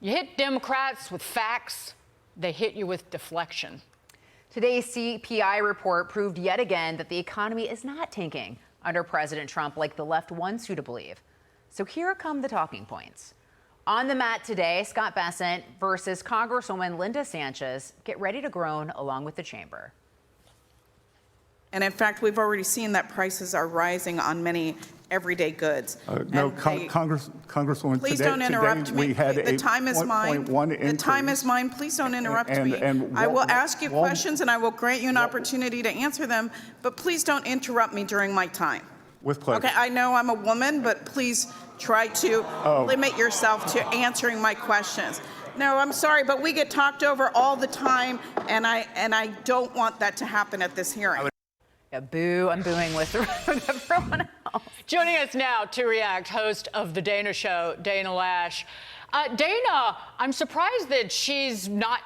You hit Democrats with facts, they hit you with deflection. Today's CPI report proved yet again that the economy is not tanking under President Trump like the left wants you to believe. So here come the talking points. On the mat today, Scott Bessent versus Congresswoman Linda Sanchez. Get ready to groan along with the chamber. And in fact, we've already seen that prices are rising on many everyday goods. Congresswoman, please don't interrupt me. We had the time is mine. The time is mine. Please don't interrupt me. I will ask you questions and I will grant you an opportunity to answer them, but please don't interrupt me during my time. With pleasure. Okay, I know I'm a woman, but please try to limit yourself to answering my questions. No, I'm sorry, but we get talked over all the time, and I don't want that to happen at this hearing. Yeah, boo, I'm booing with everyone else. Joining us now to react, host of The Dana Show, Dana Loesch. Dana, I'm surprised that she's not,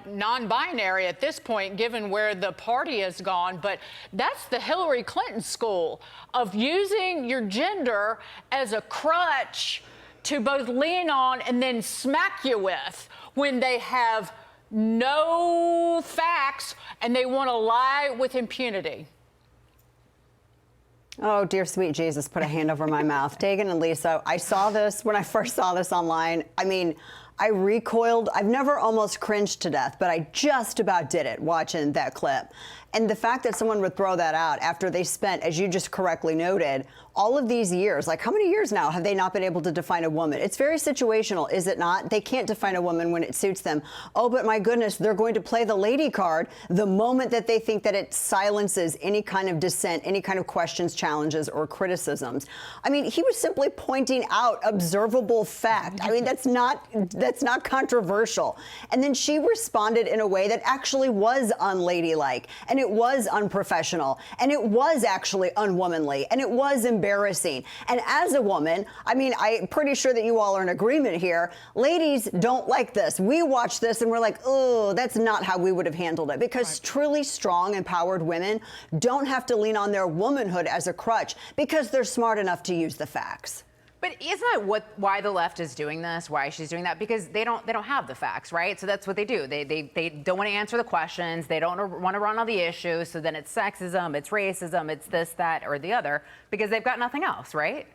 non-binary at this point, given where the party has gone. But that's the Hillary Clinton school of using your gender as a crutch to both lean on and then smack you with when they have no facts and they want to lie with impunity. Oh, dear sweet Jesus, put a hand over my mouth. Dagen and Lisa, I saw this when I first saw this online. I mean, I recoiled. I've never almost cringed to death, but I just about did it watching that clip. And the fact that someone would throw that out after they spent, as you just correctly noted, all of these years, like how many years now have they not been able to define a woman? It's very situational, is it not? They can't define a woman when it suits them. Oh, but my goodness, they're going to play the lady card the moment that they think that it silences any kind of dissent, any kind of questions, challenges, or criticisms. I mean, he was simply pointing out observable fact. I mean, that's not controversial. And then she responded in a way that actually was unladylike, and it was unprofessional, and it was actually unwomanly, and it was embarrassing. And as a woman, I mean, I'm pretty sure that you all are in agreement here. Ladies don't like this. We watch this and we're like, oh, that's not how we would have handled it. Because truly strong, empowered women don't have to lean on their womanhood as a crutch because they're smart enough to use the facts. But isn't that why the left is doing this? Why she's doing that? Because they don't have the facts, right? So that's what they do. They don't want to answer the questions. They don't want to run all the issues. So then it's sexism, it's racism, it's this, that, or the other, because they've got nothing else, right?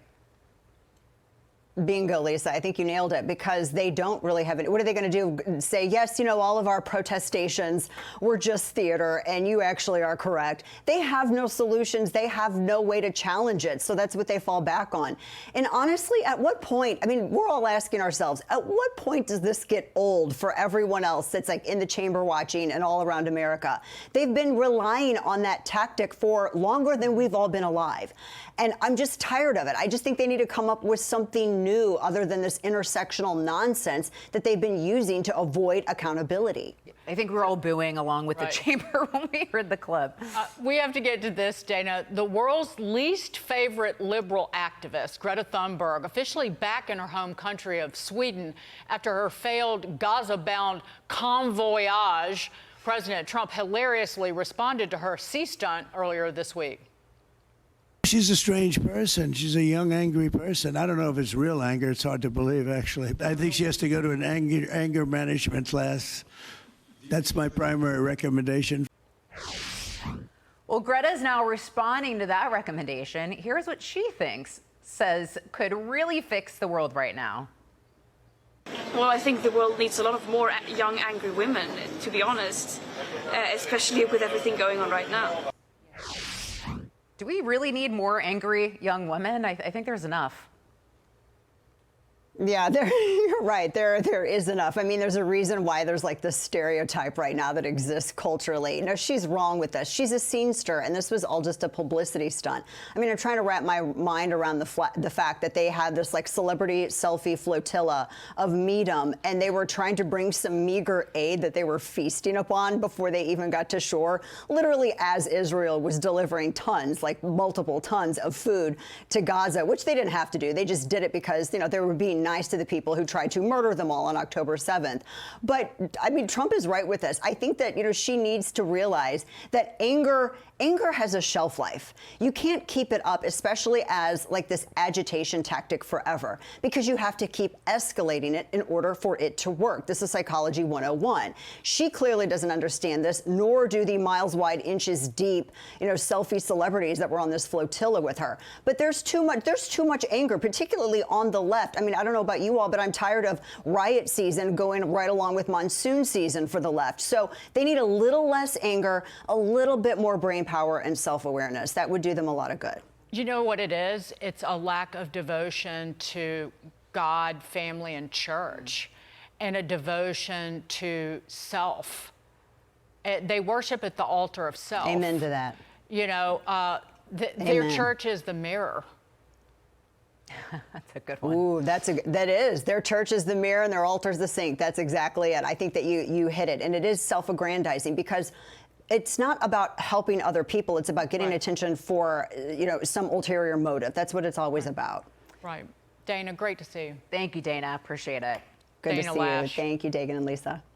Bingo, Lisa. I think you nailed it, because they don't really have it. What are they going to do? Say, yes, all of our protestations were just theater and you actually are correct. They have no solutions. They have no way to challenge it. So that's what they fall back on. And honestly, at what point, I mean, we're all asking ourselves, at what point does this get old for everyone else that's like in the chamber watching and all around America? They've been relying on that tactic for longer than we've all been alive. And I'm just tired of it. I just think they need to come up with something new other than this intersectional nonsense that they've been using to avoid accountability. I think we're all booing along with the chamber when we heard the clip. We have to get to this, Dana. The world's least favorite liberal activist, Greta Thunberg, officially back in her home country of Sweden after her failed Gaza-bound convoyage. President Trump hilariously responded to her sea stunt earlier this week. She's a strange person. She's a young, angry person. I don't know if it's real anger. It's hard to believe, actually. I think she has to go to an anger management class. That's my primary recommendation. Well, Greta is now responding to that recommendation. Here's what she says could really fix the world right now. Well, I think the world needs a lot of more young, angry women, to be honest, especially with everything going on right now. Do we really need more angry young women? I think there's enough. Yeah, you're right. There is enough. I mean, there's a reason why there's like this stereotype right now that exists culturally. No, she's wrong with this. She's a scenester, and this was all just a publicity stunt. I mean, I'm trying to wrap my mind around the fact that they had this like celebrity selfie flotilla of Meedum, and they were trying to bring some meager aid that they were feasting upon before they even got to shore, literally as Israel was delivering tons, like multiple tons of food to Gaza, which they didn't have to do. They just did it because, they were being nice to the people who tried to murder them all on October 7th. But I mean, Trump is right with this. I think that, she needs to realize that anger has a shelf life. You can't keep it up, especially as like this agitation tactic forever, because you have to keep escalating it in order for it to work. This is psychology 101. She clearly doesn't understand this, nor do the miles wide, inches deep, selfie celebrities that were on this flotilla with her. But there's too much anger, particularly on the left. I mean, I don't know about you all, but I'm tired of riot season going right along with monsoon season for the left. So they need a little less anger, a little bit more brain power and self-awareness. That would do them a lot of good. You know what it is? It's a lack of devotion to God, family, and church, and a devotion to self. They worship at the altar of self. Amen to that. Their church is the mirror. That's a good one. Ooh, that is. Their church is the mirror and their altar is the sink. That's exactly it. I think that you hit it. And it is self-aggrandizing because it's not about helping other people. It's about getting attention for, some ulterior motive. That's what it's always about. Right. Dana, great to see you. Thank you, Dana. Appreciate it. Good to Dana see Loesch. you. Thank you, Dagen and Lisa.